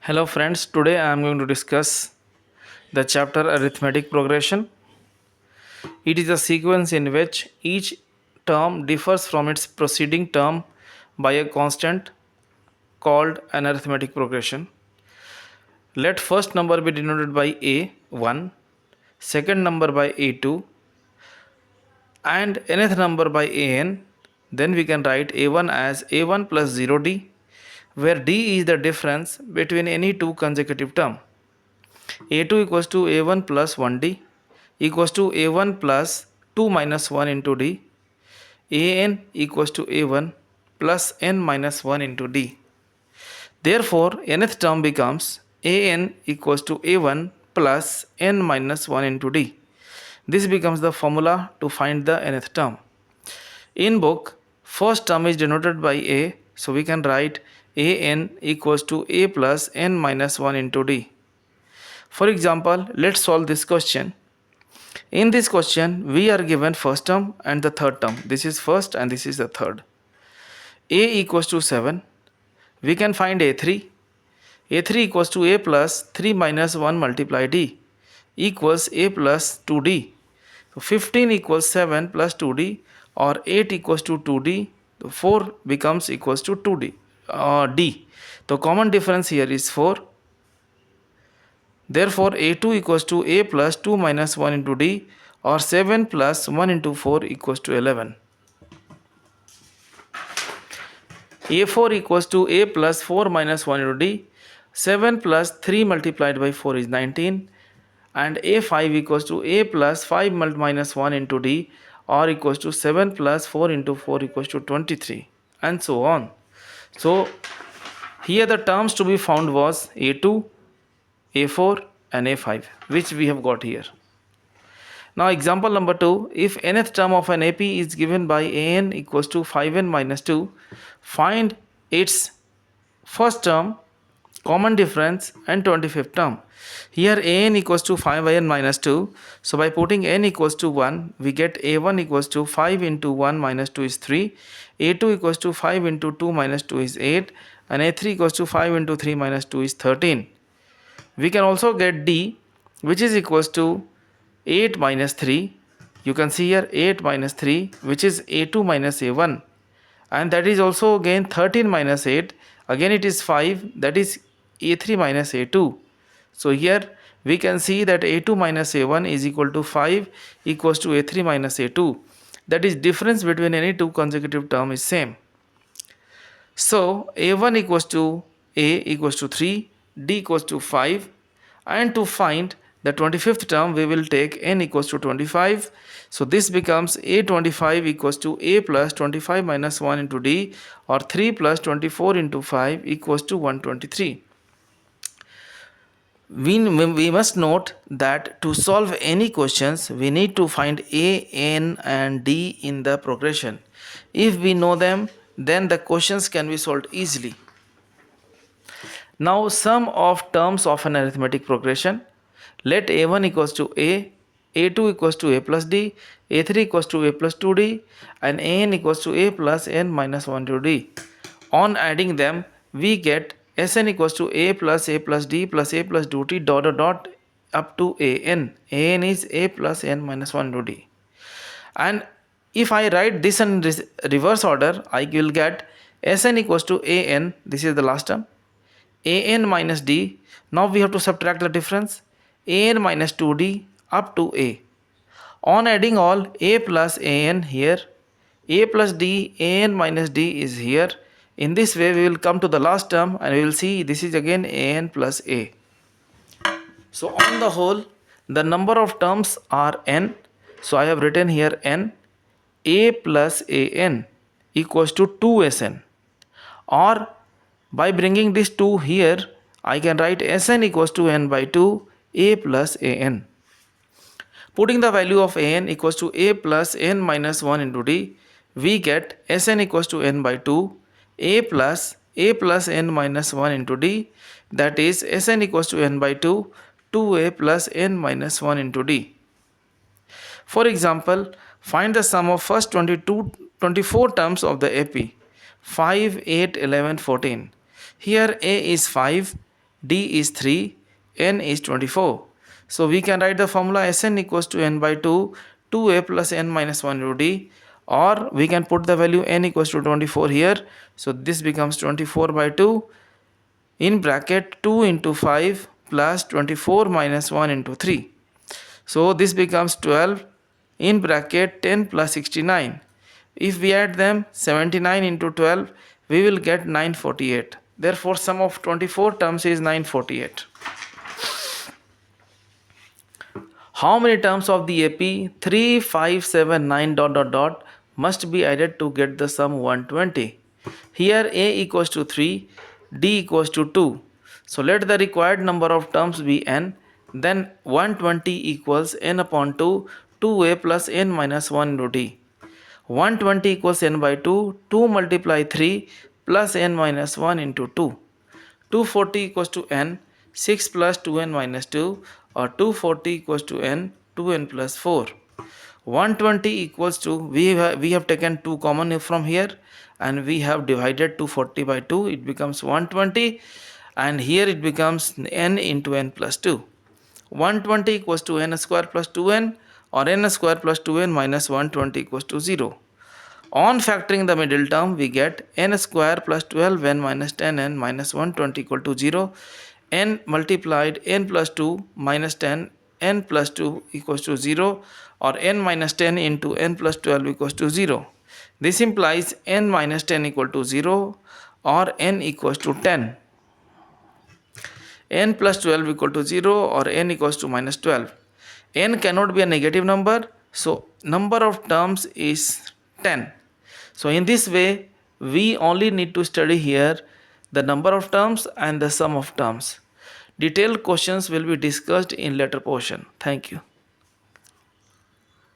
Hello friends, today I am going to discuss the chapter Arithmetic Progression. It is a sequence in which each term differs from its preceding term by a constant called an arithmetic progression. Let first number be denoted by A1, second number by A2 and nth number by An. Then we can write A1 as A1 plus 0D, where D is the difference between any two consecutive terms. A2 equals to A1 plus 1D equals to A1 plus 2 minus 1 into D. An equals to A1 plus n minus 1 into D. Therefore, nth term becomes An equals to A1 plus n minus 1 into D. This becomes the formula to find the nth term. In book, first term is denoted by A, so we can write An equals to A plus n minus 1 into D. For example, let's solve this question. In this question, we are given first term and the third term. This is first and this is the third. A equals to 7. We can find A3. A3 equals to A plus 3 minus 1 multiply D equals A plus 2D. So 15 equals 7 plus 2D, or 8 equals to 2D. 4 becomes equals to 2D. D. The common difference here is 4. Therefore, A2 equals to A plus 2 minus 1 into D, or 7 plus 1 into 4 equals to 11. A4 equals to A plus 4 minus 1 into D. 7 plus 3 multiplied by 4 is 19. And A5 equals to A plus 5 minus 1 into D, or equals to 7 plus 4 into 4 equals to 23, and so on. So here the terms to be found was A2, A4 and A5, which we have got here. Now example number 2, if nth term of an AP is given by An equals to 5n minus 2, find its first term, common difference and 25th term. Here An equals to 5n minus 2, so by putting n equals to 1, we get A1 equals to 5 into 1 minus 2 is 3, A2 equals to 5 into 2 minus 2 is 8, and A3 equals to 5 into 3 minus 2 is 13. We can also get D, which is equals to 8 minus 3. You can see here 8 minus 3, which is A2 minus A1, and that is also again 13 minus 8, again it is 5, that is A3 minus A2. So here we can see that A2 minus A1 is equal to 5 equals to A3 minus A2. That is, difference between any two consecutive term is same. So A1 equals to A equals to 3, D equals to 5, and to find the 25th term we will take n equals to 25. So this becomes A25 equals to A plus 25 minus 1 into D, or 3 plus 24 into 5 equals to 123. We must note that to solve any questions, we need to find A, N and D in the progression. If we know them, then the questions can be solved easily. Now sum of terms of an arithmetic progression. Let A1 equals to A, A2 equals to A plus D, A3 equals to A plus 2D, and An equals to A plus n minus 1 to D. On adding them, we get Sn equals to A plus D plus A plus 2D dot dot dot up to An. An is A plus n minus 1 to D. And if I write this in reverse order, I will get Sn equals to An, this is the last term, An minus D. Now we have to subtract the difference, An minus 2D up to A. On adding all, A plus An here, A plus D, An minus D is here. In this way we will come to the last term and we will see this is again An plus A. So on the whole, the number of terms are n. So I have written here n. A plus An equals to 2Sn, or by bringing this 2 here, I can write Sn equals to n by 2 A plus An. Putting the value of An equals to A plus n minus 1 into D, we get Sn equals to n by 2 A plus n minus 1 into D, that is Sn equals to n by 2 2A plus n minus 1 into D. For example, find the sum of first 24 terms of the AP 5, 8, 11, 14. Here A is 5, D is 3, N is 24. So we can write the formula Sn equals to n by 2, 2a plus n minus 1 into d, or we can put the value n equals to 24 here. So this becomes 24 by 2 in bracket 2 into 5 plus 24 minus 1 into 3. So this becomes 12 in bracket 10 plus 69. If we add them 79 into 12, we will get 948. Therefore, sum of 24 terms is 948. How many terms of the AP 3, 5, 7, 9 dot dot dot must be added to get the sum 120? Here A equals to 3, D equals to 2. So let the required number of terms be n. Then 120 equals n upon 2, 2a plus n minus 1 into d. 120 equals n by 2, 2 multiply 3 plus n minus 1 into 2. 240 equals to n, 6 plus 2n minus 2, or 240 equals to n, 2n plus 4. 120 equals to, we have taken 2 common from here and we have divided 240 by 2, it becomes 120, and here it becomes n into n plus 2. 120 equals to n square plus 2n, or n square plus 2n minus 120 equals to 0. On factoring the middle term, we get n square plus 12n minus 10n minus 120 equal to 0. N multiplied n plus 2 minus 10, n plus 2 equals to 0, or n minus 10 into n plus 12 equals to 0. This implies n minus 10 equal to 0, or n equals to 10. N plus 12 equal to 0, or n equals to minus 12. N cannot be a negative number, so number of terms is 10. So in this way, we only need to study here the number of terms and the sum of terms. Detailed questions will be discussed in later portion. Thank you.